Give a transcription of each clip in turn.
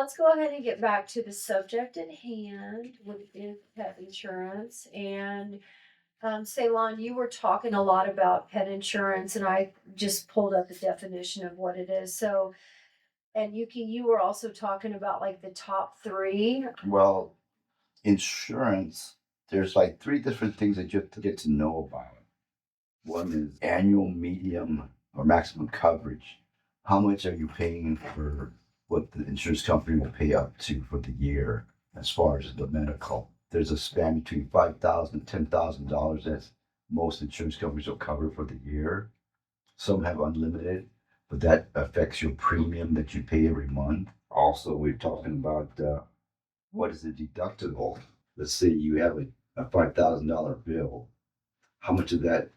let's go ahead and get back to the subject at hand, which is pet insurance. And Ceylon, you were talking a lot about pet insurance, and I just pulled up the definition of what it is. So, and Yuki, you were also talking about like the top three. Well, insurance, there's like three different things that you have to get to know about. One is annual, medium, or maximum coverage. How much are you paying for what the insurance company will pay up to for the year as far as the medical? There's a span between $5,000 and $10,000 that most insurance companies will cover for the year. Some have unlimited, but that affects your premium that you pay every month. Also, we're talking about what is the deductible? Let's say you have a $5,000 bill. How much of that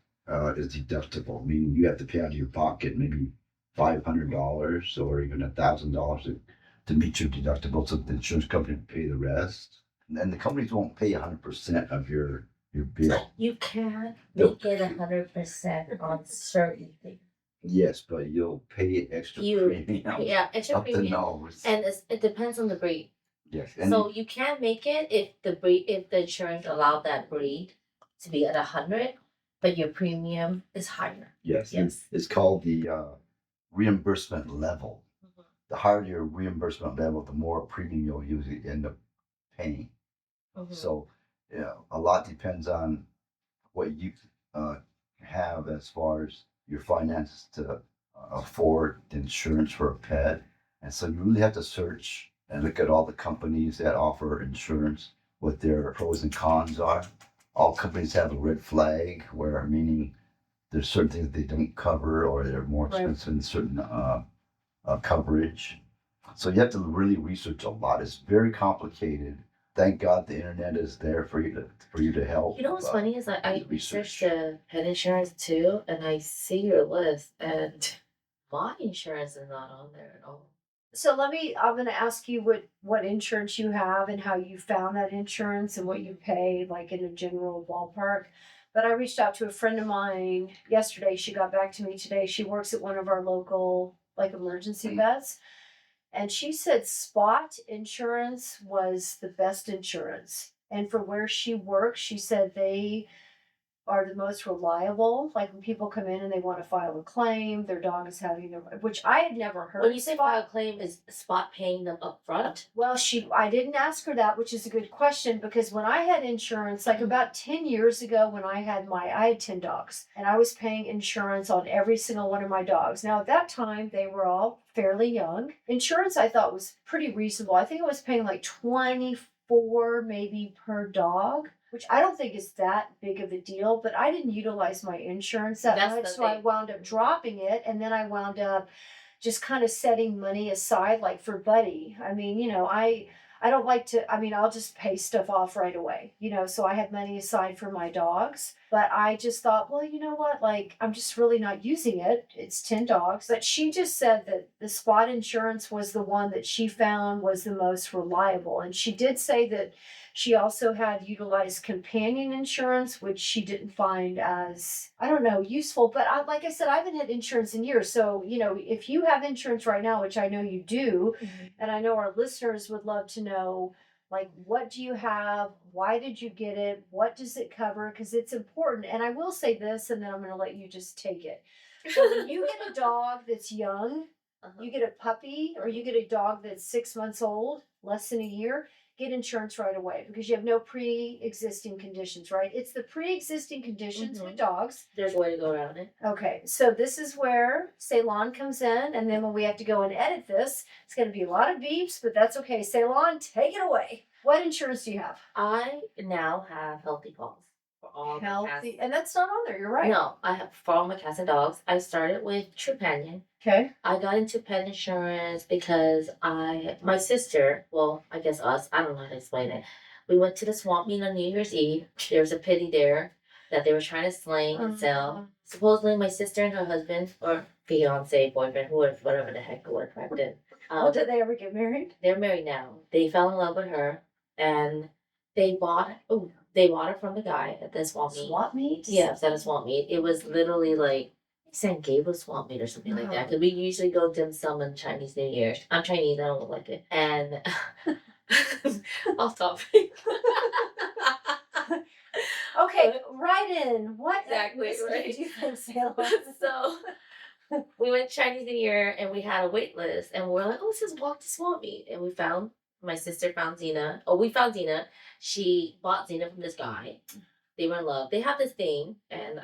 is deductible? Meaning you have to pay out of your pocket maybe $500 or even $1,000 to meet your deductible, so the insurance company will pay the rest. And then the companies won't pay 100% of your bill. You can Nope. make it 100% on certain things. Yes, but you'll pay extra premium Yeah, extra up the premium, nose. and it depends on the breed. Yes, and So you can make it if the insurance allowed that breed to be at 100, but your premium is higher. yes, Yes. it's called the reimbursement level. Mhm. The higher your reimbursement level, the more premium you'll usually end up paying. Mhm. So, a lot depends on what you uh, have as far as your finances to afford the insurance for a pet. And so you really have to search and look at all the companies that offer insurance, what their pros and cons are. All companies have a red flag, where meaning there's certain things they don't cover or they're more Right. expensive than certain coverage. So you have to really research a lot. It's very complicated. Thank God the internet is there for you to help. You know what's funny is I research. researched the pet insurance too, and I see your list, and my insurance is not on there at all. So I'm going to ask you what insurance you have and how you found that insurance and what you pay, like in a general ballpark. But I reached out to a friend of mine yesterday. She got back to me today. She works at one of our local like emergency vets. And she said Spot insurance was the best insurance. And for where she works, she said they are the most reliable. Like when people come in and they want to file a claim, their dog is having their, which I had never heard. When you say Spot. file claim, is Spot paying them up front? Well, I didn't ask her that, which is a good question because when I had insurance, like about 10 years ago, when I had 10 dogs and I was paying insurance on every single one of my dogs. Now, at that time, they were all fairly young. Insurance I thought was pretty reasonable. I think I was paying like 24 maybe per dog, which I don't think is that big of a deal, but I didn't utilize my insurance that That's much. the So I thing. wound up dropping it and then I wound up just kind of setting money aside like for Buddy. I mean, I don't like to, I mean, I'll just pay stuff off right away, so I had money aside for my dogs, but I just thought, well, you know what, like I'm just really not using it. It's 10 dogs. But she just said that the Spot insurance was the one that she found was the most reliable. And she did say that she also had utilized companion insurance, which she didn't find as, I don't know, useful. But like I said, I haven't had insurance in years. So, if you have insurance right now, which I know you do, and I know our listeners would love to know, like, what do you have? Why did you get it? What does it cover? Because it's important. And I will say this, and then I'm going to let you just take it. So, when you get a dog that's young, you get a puppy, or you get a dog that's 6 months old, less than a year, get insurance right away because you have no pre-existing conditions, right? It's the pre-existing conditions with dogs. There's a way to go around it. Okay, so this is where Ceylon comes in, and then when we have to go and edit this, it's going to be a lot of beeps, but that's okay. Ceylon, take it away. What insurance do you have? I now have Healthy Paws for all my cats. Healthy, and that's not on there. You're right. No, I have for all my cats and dogs. I started with Trupanion. Okay. I got into pet insurance because my sister, well, I guess us, I don't know how to explain it. We went to the swamp meet on New Year's Eve. There was a pity there that they were trying to sling and sell. Supposedly, my sister and her husband, or fiance, boyfriend, whatever the heck it was back then. Did they ever get married? They're married now. They fell in love with her, and they bought her from the guy at the swamp meet. Swap meet? Yes, at a swamp meet. It was literally like San Gabriel swap meet or something like that. Uh-huh. Because we usually go dim sum on Chinese New Year. I'm Chinese, I don't look like it. And off topic. Okay, right in. What Exactly, ethnicity right. do you think Salem? So we went Chinese New Year and we had a wait list and we're like, oh, let's just walk to swap meet. And my sister found Zena. Oh, we found Zena. She bought Zena from this guy. They were in love. They have this thing, and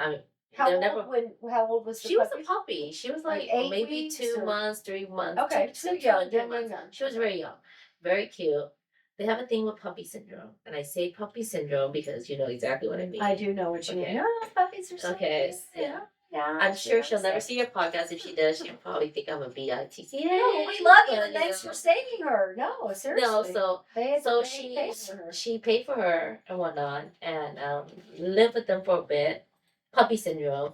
How they're old, never. how old was the She was puppy? a puppy. She was Like like 8 maybe weeks 2 months, 3 months. Okay, too young, young, young, young. She was very young, very cute. They have a thing with puppy syndrome, and I say puppy syndrome because you know exactly what I mean. I do know what you Okay. mean. Oh, puppies are so Okay, cute. yeah. Yeah, I'm sure she'll never say. see your podcast. If she does, she'll probably think I'm a bitch. No, we love you and thanks for saving her. No, seriously. No, so they she paid for her. she paid for her and whatnot, and lived with them for a bit. Puppy syndrome.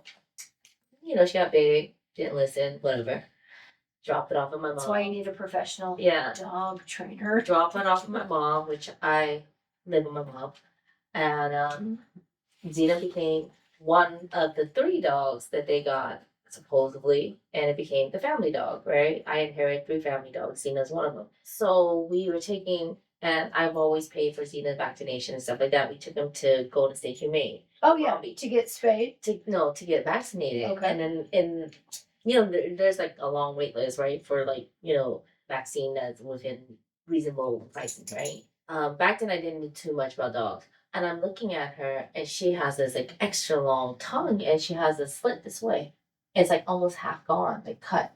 You know, she got big, didn't listen, whatever. Dropped it off at my mom. That's why you need a professional Yeah. dog trainer. Drop it off at my mom, which I live with my mom. And Zena became one of the 3 dogs that they got, supposedly, and it became the family dog, right? I inherited 3 family dogs. Zena's one of them. So we were taking, and I've always paid for Zena's vaccination and stuff like that. We took him to Golden State Humane. Oh yeah, to get spayed. To get vaccinated. Okay. And then there's like a long wait list, right? For like, vaccine that's within reasonable pricing, right? Back then I didn't know too much about dogs. And I'm looking at her and she has this like extra long tongue and she has a slit this way. It's like almost half gone, like cut.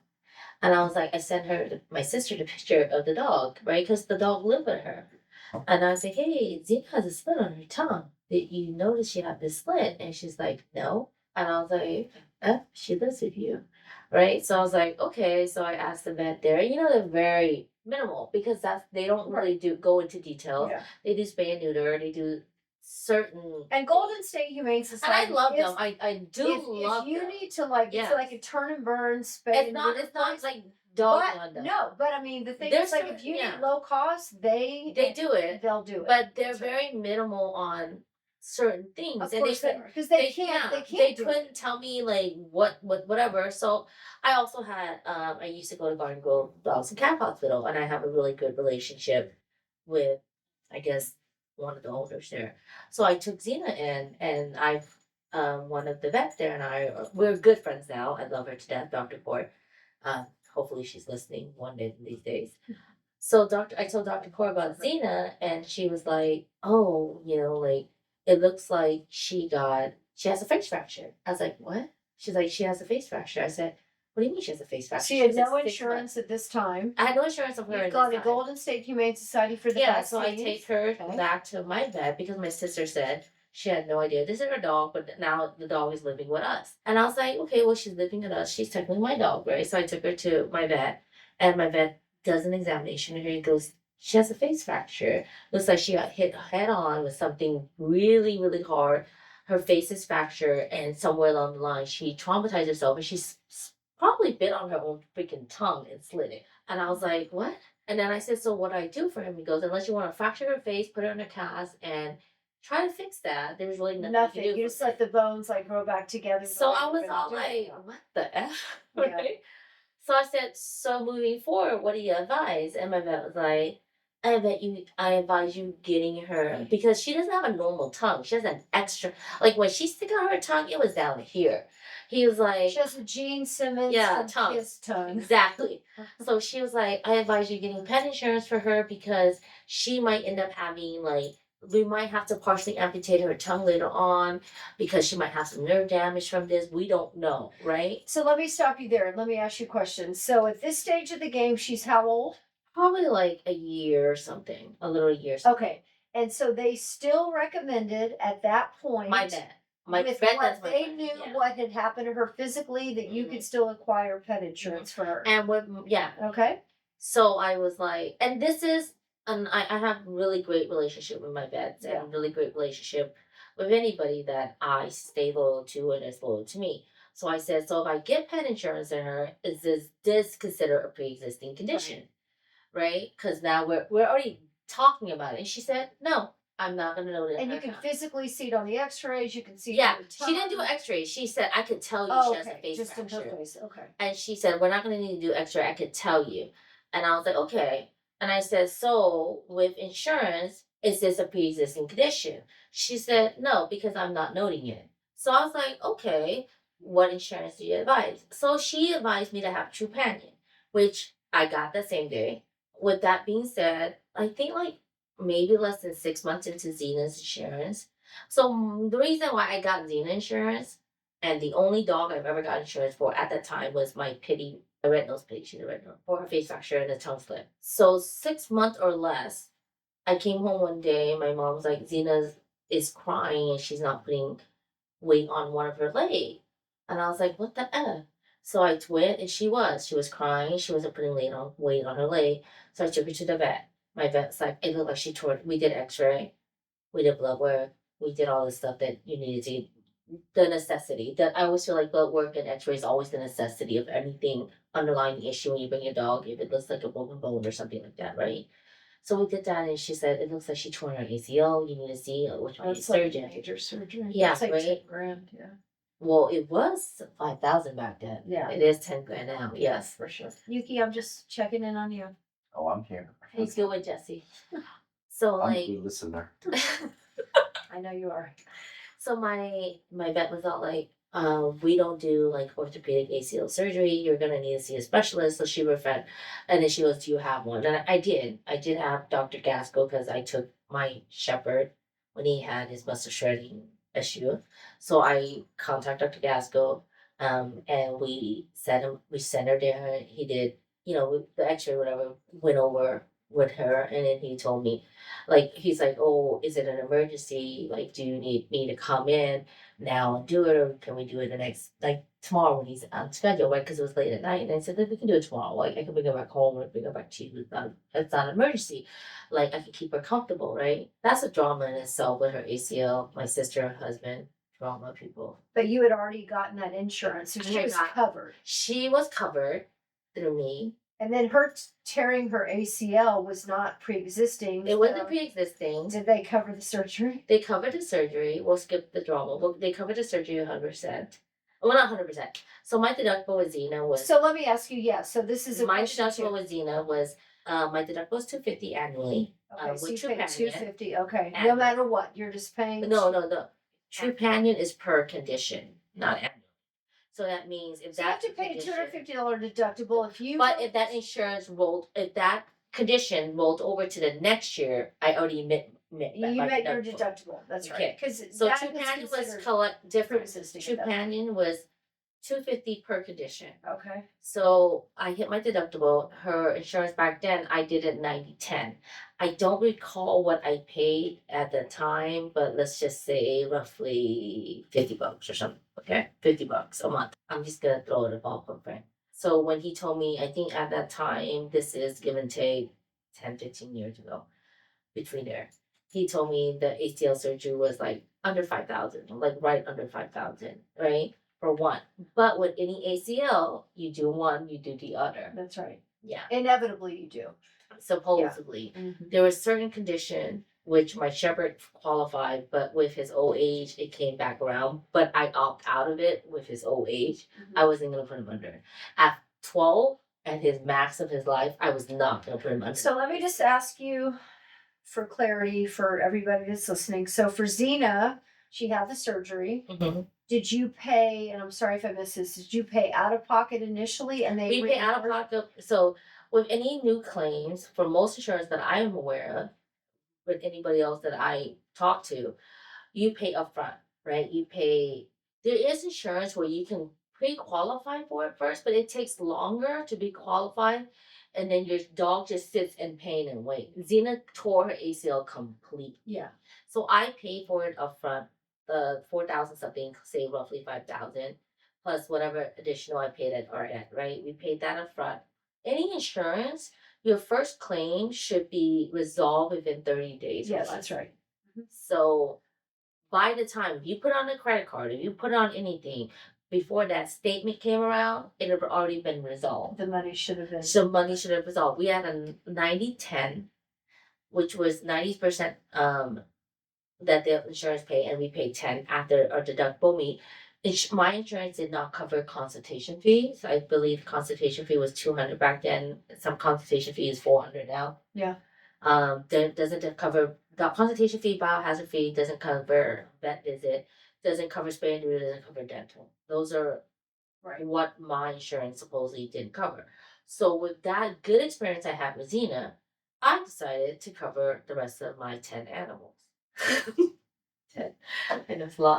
And I was like, I sent my sister the picture of the dog, right? Because the dog lived with her. And I was like, hey, Zena has a slit on her tongue. Did you notice she had this slit? And she's like, no. And I was like, she lives with you. Right? So I was like, okay. So I asked the vet there. They're very minimal because they don't really go into details. Yeah. They do spay and neuter. They do certain. And Golden State Humane And Society. I love them. I do love if you them. need to like, Yeah. it's like a turn and burn spay. It's and not. neuter It's not place. like dog But London. no, but I mean the thing There's is like some- if you yeah. need low cost, they do it. They'll do it. But they're That's right. very minimal on certain things. Of and course they they are because they can't. They can't. couldn't tell me like whatever. So I also had I used to go to Garden Grove Dogs and Cat Hospital, and I have a really good relationship with, I guess, one of the owners there. So I took Xena in, and I've one of the vets there, and we're good friends now. I love her to death, Dr. Court. Hopefully she's listening one day these days. So I told Dr. Core about Xena, and she was like, "Oh, like it looks like she has a face fracture." I was like, "What?" She's like, "She has a face fracture." I said, "What do you mean she has a face fracture?" She had was like no 6 insurance at this time. I had no insurance of her. You've at gone this to time. Golden State Humane Society for the Yeah, so I vaccines. take her Okay. back to my vet because my sister said she had no idea. This is her dog, but now the dog is living with us. And I was like, okay, well, she's living with us. She's technically my dog, right? So I took her to my vet, and my vet does an examination, and he goes, she has a face fracture. Looks like she got hit head on with something really, really hard. Her face is fractured, and somewhere along the line, she traumatized herself, and she's probably bit on her own freaking tongue and slit it. And I was like, what? And then I said, so what do I do for him? He goes, unless you want to fracture her face, put her in a cast, and try to fix that. There's really nothing, Nothing. you can do. You just let the bones like grow back together. So I was You're all gonna do it. like, what the F? Yeah. Right? So I said, so moving forward, what do you advise? And my vet was like, I advise you getting her, because she doesn't have a normal tongue. She has an extra, like when she stick out her tongue, it was down here. He was like, She has a Gene Simmons Yeah, from tongue. Kiss tongue. exactly. So she was like, I advise you getting pet insurance for her because she might end up having we might have to partially amputate her tongue later on because she might have some nerve damage from this. We don't know, right? So let me stop you there and let me ask you a question. So at this stage of the game, she's how old? Probably like a year or something, a little year. Okay. And so they still recommended at that point. My vet. My with vet, what that's my they vet, knew yeah. what had happened to her physically, that you Mhm. could still acquire pet insurance for her. And yeah. Okay. So I was like, and this is, and I have really great relationship with my vets Yeah. and really great relationship with anybody that I stay loyal to and is loyal to me. So I said, so if I get pet insurance in her, is this considered a pre-existing condition? Right? Because now we're already talking about it. And she said, no. I'm not gonna note it. in And her you can account. physically see it on the x-rays, you can see it Yeah, on the she didn't do tongue. an X-ray. She said I could tell you Oh, she has a okay, face just in fracture. her face, okay. And she said, we're not going to need to do X-ray. I could tell you. And I was like, okay. And I said, so with insurance, is this a pre-existing condition? She said, no, because I'm not noting it. So I was like, okay, what insurance do you advise? So she advised me to have Trupanion, which I got the same day. With that being said, I think like maybe less than 6 months into Xena's insurance. So the reason why I got Xena insurance and the only dog I've ever got insurance for at that time was my Pitty, a red nose pitty, she's a red nose, for her face fracture and a tongue slip. So 6 months or less, I came home one day, my mom was like, Xena is crying and she's not putting weight on one of her legs. And I was like, what the F? So I went and she was crying, she wasn't putting weight on her leg. So I took her to the vet. My vet's like, it looked like she tore it. We did x-ray, we did blood work, we did all the stuff that you needed to, the necessity. That I always feel like blood work and x-ray is always the necessity of anything underlying issue when you bring your dog, if it looks like a broken bone or something like that, right? So we did that and she said, it looks like she tore her ACL, you need to see which one That's like surgeon. major surgery. Yeah, That's like right? 10 grand, yeah. Well, it was 5,000 back then. Yeah. It is 10 grand now, yes. For sure. Yuki, I'm just checking in on you. Oh, I'm here. He's good with Jesse. So I'm a like good listener. I know you are. so my vet was all like, we don't do like orthopedic ACL surgery. You're gonna need to see a specialist. So she referred, and then she goes, "Do you have one?" And I did. I did have Dr. Gasco because I took my shepherd when he had his muscle shredding issue. So I contacted Dr. Gasco, and we sent her there. He did, the X-ray, whatever, went over with her, and then he told me, like, he's like, "Oh, is it an emergency? Like, do you need me to come in now and do it, or can we do it the next, like, tomorrow when he's on schedule?" Right? Because it was late at night, and I said that we can do it tomorrow. Like, I can bring her back home or bring her back to you. It's not an emergency. Like, I can keep her comfortable, right? That's a drama in itself with her ACL, my sister, her husband, drama people. But you had already gotten that insurance, so she I was got- covered. She was covered through me. And then her tearing her ACL was not pre-existing. It wasn't so pre-existing. Did they cover the surgery? They covered the surgery. We'll skip the drama. They covered the surgery 100%. Well, not 100%. So my deductible with Xena was So let me ask you, so this is a my question deductible too. with Xena was my deductible was $250 annually. Okay, so with you pay Trupanion. $250. Okay, no Annual. matter what, you're just paying. No. Trupanion is per condition, not annual. So that means if So you have that to pay a condition- $250 deductible if you. But if that insurance if that condition rolled over to the next year, I already met You my met your deductible. That's right. Okay. Because So Trupanion was different. pre-existing at that point. Trupanion was $250 per condition. Okay. So I hit my deductible. Her insurance back then, I did it 90/10. I don't recall what I paid at the time, but let's just say roughly $50 or something. Okay, $50 a month. I'm just gonna throw it a ballpark frame. So when he told me, I think at that time, this is give and take 10, 15 years ago, between there. He told me the ACL surgery was like under 5,000, like right under 5,000, right? For one. But with any ACL, you do one, you do the other. That's right. Yeah. Inevitably, you do. Supposedly. There was certain condition which my shepherd qualified, but with his old age, it came back around. But I opt out of it with his old age. I wasn't gonna put him under. At 12, at his max of his life, I was not gonna put him under. So let me just ask you for clarity for everybody that's listening. So for Xena, she had the surgery. Mhm. Did you pay, and I'm sorry if I missed this, did you pay out of pocket initially and they We pay out of reimbursed? pocket. So with any new claims, for most insurance that I am aware of, with anybody else that I talk to, you pay upfront, right? You pay. There is insurance where you can pre-qualify for it first, but it takes longer to be qualified, and then your dog just sits in pain and wait. Xena tore her ACL complete, Yeah. so I paid for it upfront, 4,000 something, say roughly 5,000, plus whatever additional I paid at RET, right? We paid that upfront. Any insurance, your first claim should be resolved within 30 days. or Yes, less. that's right. So by the time you put on a credit card, if you put on anything before that statement came around, it had already been resolved. The money should have been. So money should have resolved. We had a 90/10, which was 90% that the insurance pay, and we paid 10 after our deductible meet. My insurance did not cover consultation fees. I believe consultation fee was 200 back then. Some consultation fee is 400 now. Yeah. That doesn't cover the consultation fee, biohazard fee, doesn't cover vet visit, doesn't cover spay and neuter, doesn't cover dental. Those are Right. what my insurance supposedly didn't cover. So with that good experience I had with Xena, I decided to cover the rest of my 10 animals. 10. And it's a lot.